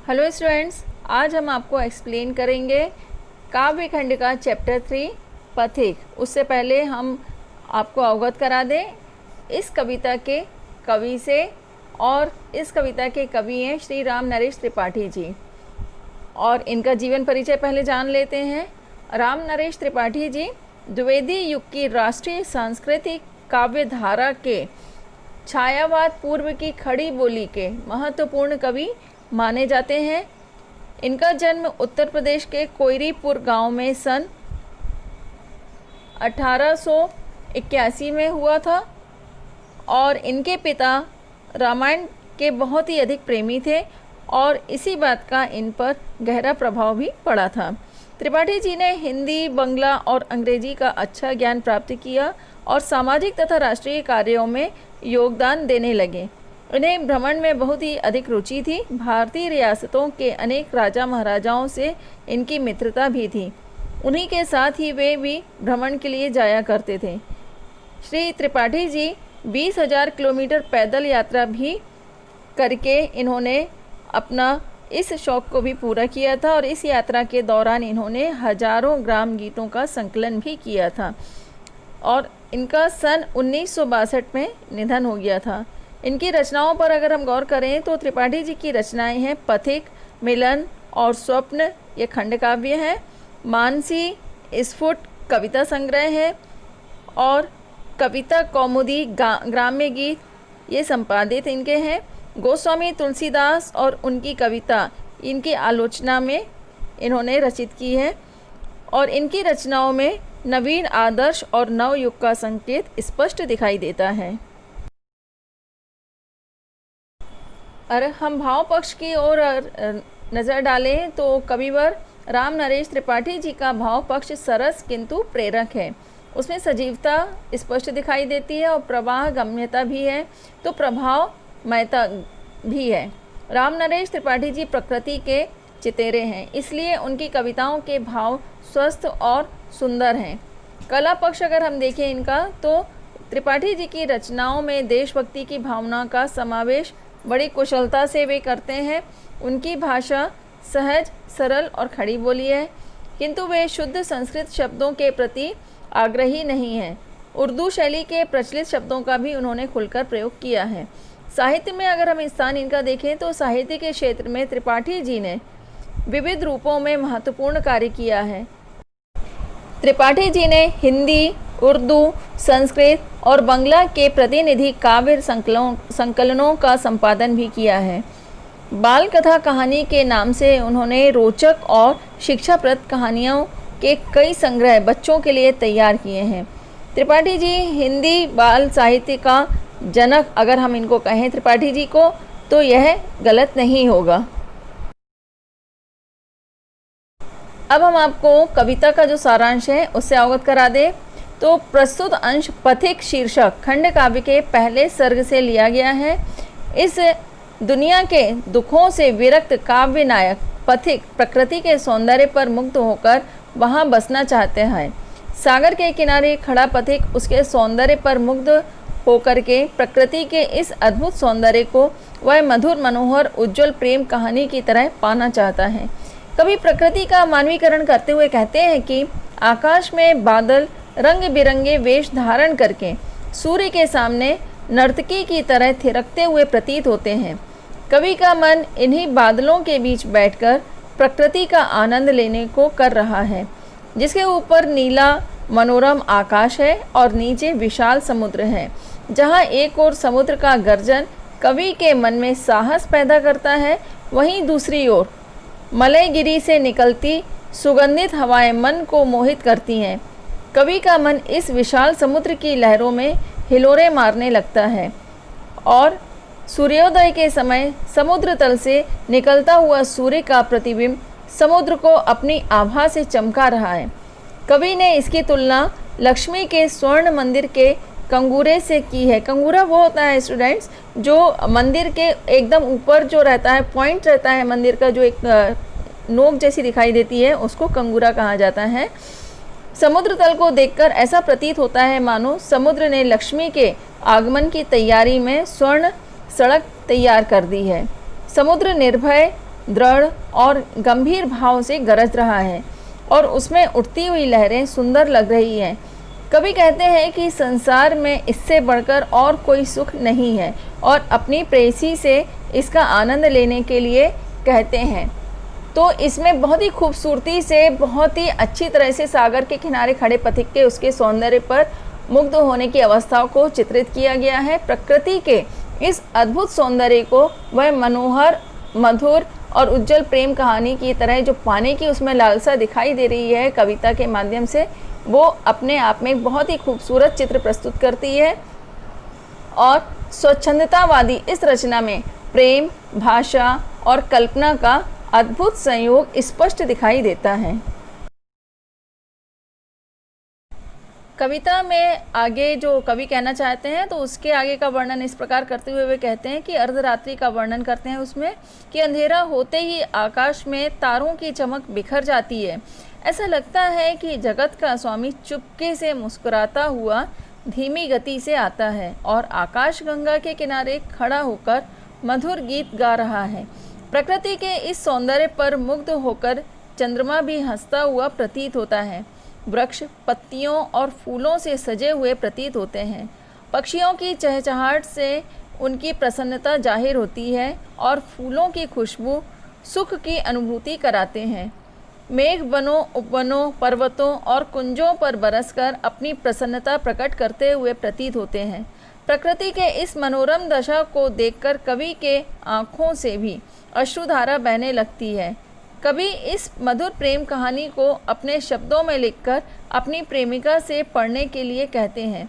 Hello students, आज हम आपको एक्सप्लेन करेंगे काव्य खंड का चैप्टर 3 पथिक। उससे पहले हम आपको अवगत करा दें इस कविता के कवि से। और इस कविता के कवि हैं श्री राम नरेश त्रिपाठी जी, और इनका जीवन परिचय पहले जान लेते हैं। राम नरेश त्रिपाठी जी द्विवेदी युग की राष्ट्रीय सांस्कृतिक काव्य धारा के छायावाद पूर्व की खड़ी बोली के महत्वपूर्ण कवि माने जाते हैं। इनका जन्म उत्तर प्रदेश के कोयरीपुर गांव में सन 1881 में हुआ था, और इनके पिता रामायण के बहुत ही अधिक प्रेमी थे, और इसी बात का इन पर गहरा प्रभाव भी पड़ा था। त्रिपाठी जी ने हिंदी, बंगला और अंग्रेजी का अच्छा ज्ञान प्राप्त किया और सामाजिक तथा राष्ट्रीय कार्यों में योगदान देने लगे। उन्हें भ्रमण में बहुत ही अधिक रुचि थी। भारतीय रियासतों के अनेक राजा महाराजाओं से इनकी मित्रता भी थी। उन्हीं के साथ ही वे भी भ्रमण के लिए जाया करते थे। श्री त्रिपाठी जी 20,000 किलोमीटर पैदल यात्रा भी करके इन्होंने अपना इस शौक़ को भी पूरा किया था, और इस यात्रा के दौरान इन्होंने हजारों ग्राम गीतों का संकलन भी किया था, और इनका सन 1962 में निधन हो गया था। इनकी रचनाओं पर अगर हम गौर करें तो त्रिपाठी जी की रचनाएं हैं पथिक, मिलन और स्वप्न, ये खंड काव्य हैं। मानसी, स्फुट कविता संग्रह है, और कविता कौमुदी, ग्राम्य गीत, ये संपादित इनके हैं। गोस्वामी तुलसीदास और उनकी कविता इनकी आलोचना में इन्होंने रचित की है, और इनकी रचनाओं में नवीन आदर्श और नवयुग का संकेत स्पष्ट दिखाई देता है। अगर हम भाव पक्ष की ओर नज़र डालें तो कविवर राम नरेश त्रिपाठी जी का भाव पक्ष सरस किंतु प्रेरक है। उसमें सजीवता स्पष्ट दिखाई देती है और प्रवाह गम्यता भी है, तो प्रभावमयता भी है। राम नरेश त्रिपाठी जी प्रकृति के चितेरे हैं, इसलिए उनकी कविताओं के भाव स्वस्थ और सुंदर हैं। कला पक्ष अगर हम देखें इनका, तो त्रिपाठी जी की रचनाओं में देशभक्ति की भावना का समावेश बड़ी कुशलता से वे करते हैं। उनकी भाषा सहज, सरल और खड़ी बोली है, किंतु वे शुद्ध संस्कृत शब्दों के प्रति आग्रही नहीं हैं। उर्दू शैली के प्रचलित शब्दों का भी उन्होंने खुलकर प्रयोग किया है। साहित्य में अगर हम स्थान इनका देखें तो साहित्य के क्षेत्र में त्रिपाठी जी ने विविध रूपों में महत्वपूर्ण कार्य किया है। त्रिपाठी जी ने हिंदी, उर्दू, संस्कृत और बंगला के प्रतिनिधि काव्य संकलनों का संपादन भी किया है। बाल कथा कहानी के नाम से उन्होंने रोचक और शिक्षाप्रद कहानियों के कई संग्रह बच्चों के लिए तैयार किए हैं। त्रिपाठी जी हिंदी बाल साहित्य का जनक अगर हम इनको कहें त्रिपाठी जी को, तो यह गलत नहीं होगा। अब हम आपको कविता का जो सारांश है उससे अवगत करा दें, तो प्रस्तुत अंश पथिक शीर्षक खंड काव्य के पहले सर्ग से लिया गया है। इस दुनिया के दुखों से विरक्त काव्य नायक पथिक प्रकृति के सौंदर्य पर मुग्ध होकर वहां बसना चाहते हैं। सागर के किनारे खड़ा पथिक उसके सौंदर्य पर मुग्ध होकर के प्रकृति के इस अद्भुत सौंदर्य को वह मधुर, मनोहर, उज्जवल प्रेम कहानी की तरह पाना चाहता है। कवि प्रकृति का मानवीकरण करते हुए कहते हैं कि आकाश में बादल रंग बिरंगे वेश धारण करके सूर्य के सामने नर्तकी की तरह थिरकते हुए प्रतीत होते हैं। कवि का मन इन्हीं बादलों के बीच बैठकर प्रकृति का आनंद लेने को कर रहा है, जिसके ऊपर नीला मनोरम आकाश है और नीचे विशाल समुद्र है, जहाँ एक ओर समुद्र का गर्जन कवि के मन में साहस पैदा करता है, वहीं दूसरी ओर मलयगिरी से निकलती सुगंधित हवाएं मन को मोहित करती हैं। कवि का मन इस विशाल समुद्र की लहरों में हिलोरे मारने लगता है, और सूर्योदय के समय समुद्र तल से निकलता हुआ सूर्य का प्रतिबिंब समुद्र को अपनी आभा से चमका रहा है। कवि ने इसकी तुलना लक्ष्मी के स्वर्ण मंदिर के कंगूरे से की है। कंगूरा वो होता है स्टूडेंट्स, जो मंदिर के एकदम ऊपर जो रहता है, पॉइंट रहता है मंदिर का, जो एक नोक जैसी दिखाई देती है, उसको कंगूरा कहा जाता है। समुद्र तल को देखकर ऐसा प्रतीत होता है मानो समुद्र ने लक्ष्मी के आगमन की तैयारी में स्वर्ण सड़क तैयार कर दी है। समुद्र निर्भय दृढ़ और गंभीर भाव से गरज रहा है और उसमें उठती हुई लहरें सुंदर लग रही हैं। कवि कहते हैं कि संसार में इससे बढ़कर और कोई सुख नहीं है और अपनी प्रेयसी से इसका आनंद लेने के लिए कहते हैं। तो इसमें बहुत ही खूबसूरती से, बहुत ही अच्छी तरह से सागर के किनारे खड़े पथिक के उसके सौंदर्य पर मुग्ध होने की अवस्था को चित्रित किया गया है। प्रकृति के इस अद्भुत सौंदर्य को वह मनोहर, मधुर और उज्जवल प्रेम कहानी की तरह जो पाने की उसमें लालसा दिखाई दे रही है कविता के माध्यम से, वो अपने आप में एक बहुत ही खूबसूरत चित्र प्रस्तुत करती है। और स्वच्छंदतावादी इस रचना में प्रेम, भाषा और कल्पना का अद्भुत संयोग स्पष्ट दिखाई देता है। कविता में आगे जो कवि कहना चाहते हैं तो उसके आगे का वर्णन इस प्रकार करते हुए वे कहते हैं कि अर्धरात्रि का वर्णन करते हैं उसमें कि अंधेरा होते ही आकाश में तारों की चमक बिखर जाती है। ऐसा लगता है कि जगत का स्वामी चुपके से मुस्कुराता हुआ धीमी गति से आता है और आकाश गंगा के किनारे खड़ा होकर मधुर गीत गा रहा है। प्रकृति के इस सौंदर्य पर मुग्ध होकर चंद्रमा भी हंसता हुआ प्रतीत होता है। वृक्ष पत्तियों और फूलों से सजे हुए प्रतीत होते हैं। पक्षियों की चहचहाहट से उनकी प्रसन्नता जाहिर होती है और फूलों की खुशबू सुख की अनुभूति कराते हैं। मेघ वनों, उपवनों, पर्वतों और कुंजों पर बरसकर अपनी प्रसन्नता प्रकट करते हुए प्रतीत होते हैं। प्रकृति के इस मनोरम दशा को देखकर कवि के आँखों से भी अश्रुधारा बहने लगती है। कवि इस मधुर प्रेम कहानी को अपने शब्दों में लिखकर अपनी प्रेमिका से पढ़ने के लिए कहते हैं।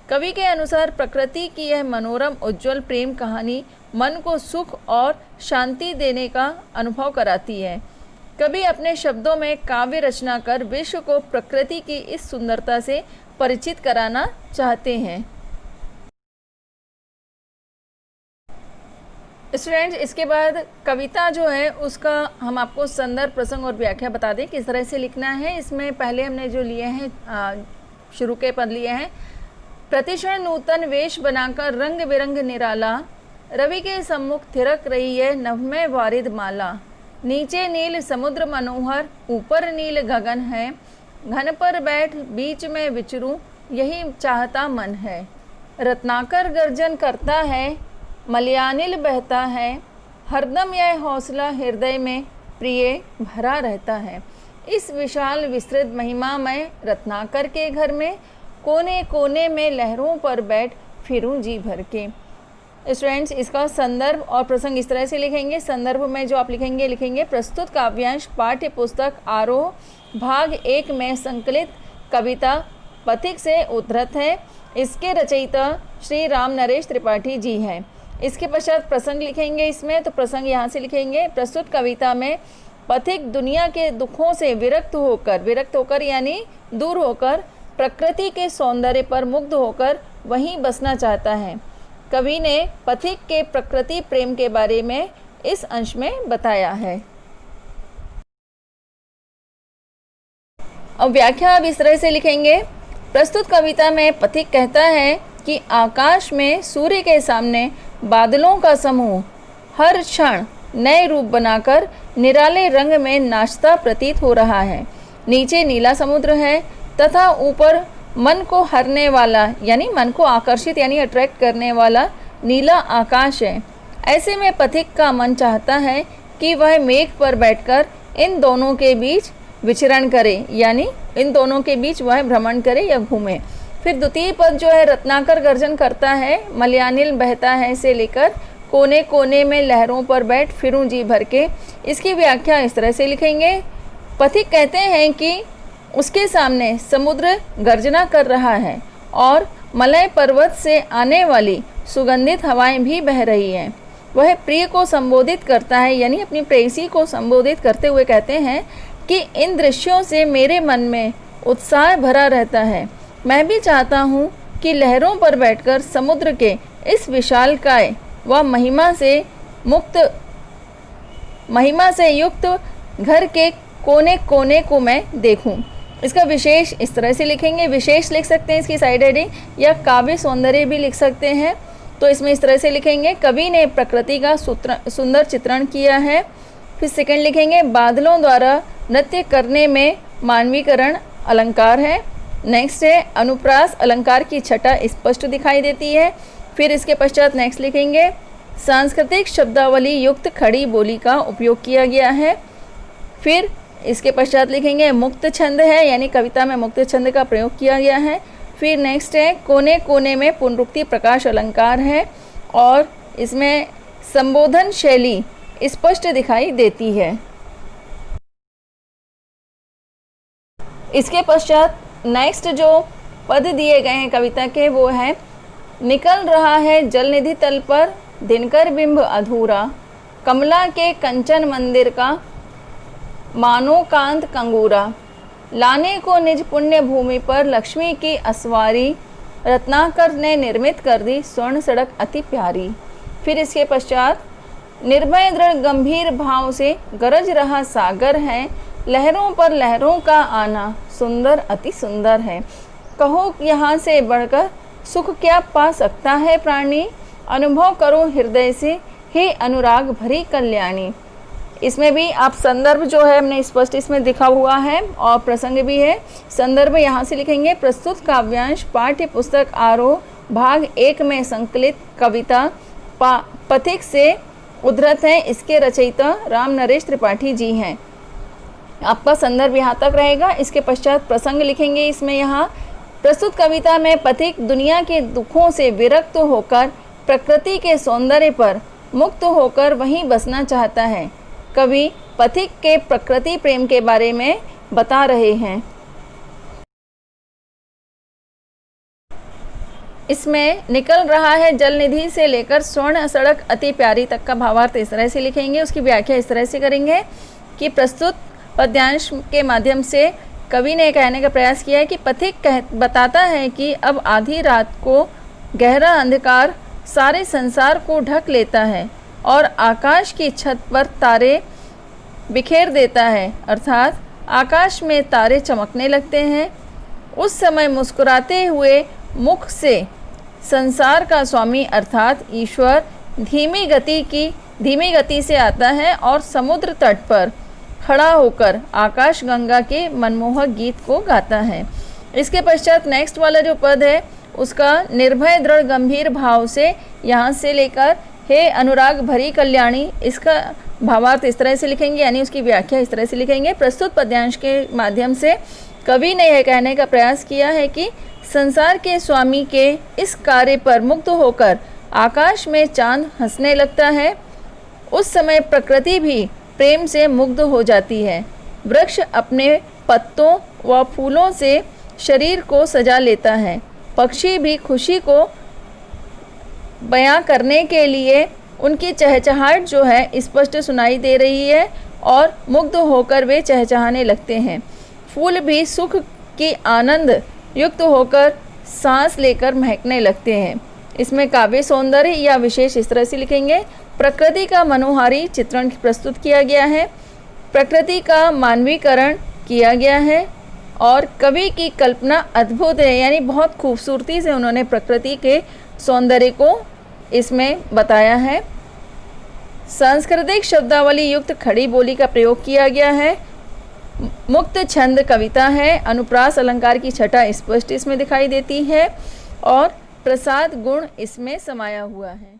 कवि के अनुसार प्रकृति की यह मनोरम उज्जवल प्रेम कहानी मन को सुख और शांति देने का अनुभव कराती है। कवि अपने शब्दों में काव्य रचना कर विश्व को प्रकृति की इस सुंदरता से परिचित कराना चाहते हैं। स्टूडेंट्स, इसके बाद कविता जो है उसका हम आपको संदर्भ, प्रसंग और व्याख्या बता दें किस तरह से लिखना है। इसमें पहले हमने जो लिए हैं शुरू के पद लिए हैं। प्रतिक्षण नूतन वेश बनाकर रंग बिरंग निराला, रवि के सम्मुख थिरक रही है नभमय वारिद माला। नीचे नील समुद्र मनोहर, ऊपर नील गगन है, घन पर बैठ बीच में विचरूं यही चाहता मन है। रत्नाकर गर्जन करता है, मलयानिल बहता है, हरदम यह हौसला हृदय में प्रिय भरा रहता है। इस विशाल विस्तृत महिमामय रत्नाकर के घर में कोने कोने में लहरों पर बैठ फिरूं जी भर के। स्टूडेंट्स, इसका संदर्भ और प्रसंग इस तरह से लिखेंगे। संदर्भ में जो आप लिखेंगे प्रस्तुत काव्यांश पाठ्य पुस्तक आरोह भाग 1 में संकलित कविता पथिक से उद्धृत है। इसके रचयिता श्री राम नरेश त्रिपाठी जी हैं। इसके पश्चात प्रसंग लिखेंगे इसमें, तो प्रसंग यहाँ से लिखेंगे। प्रस्तुत कविता में पथिक दुनिया के दुखों से विरक्त होकर यानी दूर होकर प्रकृति के सौंदर्य पर मुग्ध होकर वहीं बसना चाहता है। कवि ने पथिक के प्रकृति प्रेम के बारे में इस अंश में बताया है। अब व्याख्या अब इस तरह से लिखेंगे। प्रस्तुत कविता में पथिक कहता है कि आकाश में सूर्य के सामने बादलों का समूह हर क्षण नए रूप बनाकर निराले रंग में नाचता प्रतीत हो रहा है। नीचे नीला समुद्र है तथा ऊपर मन को हरने वाला यानी मन को आकर्षित यानी अट्रैक्ट करने वाला नीला आकाश है। ऐसे में पथिक का मन चाहता है कि वह मेघ पर बैठकर इन दोनों के बीच विचरण करे यानी इन दोनों के बीच वह भ्रमण करे या घूमे। फिर द्वितीय पद जो है रत्नाकर गर्जन करता है, मलयानिल बहता है से लेकर कोने कोने में लहरों पर बैठ फिरूं जी भर के। इसकी व्याख्या इस तरह से लिखेंगे। पथिक कहते हैं कि उसके सामने समुद्र गर्जना कर रहा है और मलय पर्वत से आने वाली सुगंधित हवाएं भी बह रही हैं। वह प्रिय को संबोधित करता है यानी अपनी प्रेयसी को संबोधित करते हुए कहते हैं कि इन दृश्यों से मेरे मन में उत्साह भरा रहता है। मैं भी चाहता हूँ कि लहरों पर बैठकर समुद्र के इस विशालकाय व महिमा से युक्त घर के कोने कोने को मैं देखूं। इसका विशेष इस तरह से लिखेंगे। विशेष लिख सकते हैं इसकी साइड हेडिंग, या काव्य सौंदर्य भी लिख सकते हैं। तो इसमें इस तरह से लिखेंगे। कवि ने प्रकृति का सुंदर चित्रण किया है। फिर सेकंड लिखेंगे बादलों द्वारा नृत्य करने में मानवीकरण अलंकार है। नेक्स्ट है अनुप्रास अलंकार की छटा स्पष्ट दिखाई देती है। फिर इसके पश्चात नेक्स्ट लिखेंगे सांस्कृतिक शब्दावली युक्त खड़ी बोली का उपयोग किया गया है। फिर इसके पश्चात लिखेंगे मुक्त छंद है, यानी कविता में मुक्त छंद का प्रयोग किया गया है। फिर नेक्स्ट है कोने कोने में पुनरुक्ति प्रकाश अलंकार है और इसमें संबोधन शैली स्पष्ट दिखाई देती है। इसके पश्चात नेक्स्ट जो पद दिए गए हैं कविता के वो है निकल रहा है जल निधि तल पर दिनकर बिंब अधूरा, कमला के कंचन मंदिर का मानो कांत कंगूरा, लाने को निज पुण्य भूमि पर लक्ष्मी की असवारी, रत्नाकर ने निर्मित कर दी स्वर्ण सड़क अति प्यारी। फिर इसके पश्चात निर्भय दृढ़ गंभीर भाव से गरज रहा सागर है, लहरों पर लहरों का आना सुंदर अति सुंदर है, कहो यहाँ से बढ़कर सुख क्या पा सकता है प्राणी, अनुभव करो हृदय से हे अनुराग भरी कल्याणी। इसमें भी आप संदर्भ जो है हमने स्पष्ट इसमें लिखा हुआ है और प्रसंग भी है। संदर्भ यहाँ से लिखेंगे प्रस्तुत काव्यांश पाठ्य पुस्तक आरोह भाग 1 में संकलित कविता पथिक से उद्धृत है। इसके रचयिता राम नरेश त्रिपाठी जी हैं। आपका संदर्भ यहाँ तक रहेगा। इसके पश्चात प्रसंग लिखेंगे। इसमें यहाँ प्रस्तुत कविता में पथिक दुनिया के दुखों से विरक्त होकर प्रकृति के सौंदर्य पर मुक्त होकर वहीं बसना चाहता है। कवि पथिक के प्रकृति प्रेम के बारे में बता रहे हैं। इसमें निकल रहा है जल निधि से लेकर स्वर्ण सड़क अति प्यारी तक का भावार्थ इस तरह से लिखेंगे। उसकी व्याख्या इस तरह से करेंगे कि प्रस्तुत पद्यांश के माध्यम से कवि ने कहने का प्रयास किया है कि पथिक बताता है कि अब आधी रात को गहरा अंधकार सारे संसार को ढक लेता है और आकाश की छत पर तारे बिखेर देता है, अर्थात आकाश में तारे चमकने लगते हैं। उस समय मुस्कुराते हुए मुख से संसार का स्वामी अर्थात ईश्वर धीमी गति से आता है और समुद्र तट पर खड़ा होकर आकाश गंगा के मनमोहक गीत को गाता है। इसके पश्चात नेक्स्ट वाला जो पद है उसका निर्भय दृढ़ गंभीर भाव से यहाँ से लेकर हे अनुराग भरी कल्याणी, इसका भावार्थ इस तरह से लिखेंगे, यानी उसकी व्याख्या इस तरह से लिखेंगे। प्रस्तुत पद्यांश के माध्यम से कवि ने यह कहने का प्रयास किया है कि संसार के स्वामी के इस कार्य पर मुक्त होकर आकाश में चांद हंसने लगता है। उस समय प्रकृति भी प्रेम से मुग्ध हो जाती है। वृक्ष अपने पत्तों व फूलों से शरीर को सजा लेता है। पक्षी भी खुशी को बयां करने के लिए उनकी चहचहाहट जो है स्पष्ट सुनाई दे रही है और मुग्ध होकर वे चहचहाने लगते हैं। फूल भी सुख की आनंद युक्त होकर सांस लेकर महकने लगते हैं। इसमें काव्य सौंदर्य या विशेष इस तरह से लिखेंगे। प्रकृति का मनोहारी चित्रण प्रस्तुत किया गया है, प्रकृति का मानवीकरण किया गया है और कवि की कल्पना अद्भुत है, यानी बहुत खूबसूरती से उन्होंने प्रकृति के सौंदर्य को इसमें बताया है। सांस्कृतिक शब्दावली युक्त खड़ी बोली का प्रयोग किया गया है। मुक्त छंद कविता है। अनुप्रास अलंकार की छटा स्पष्ट इसमें दिखाई देती है और प्रसाद गुण इसमें समाया हुआ है।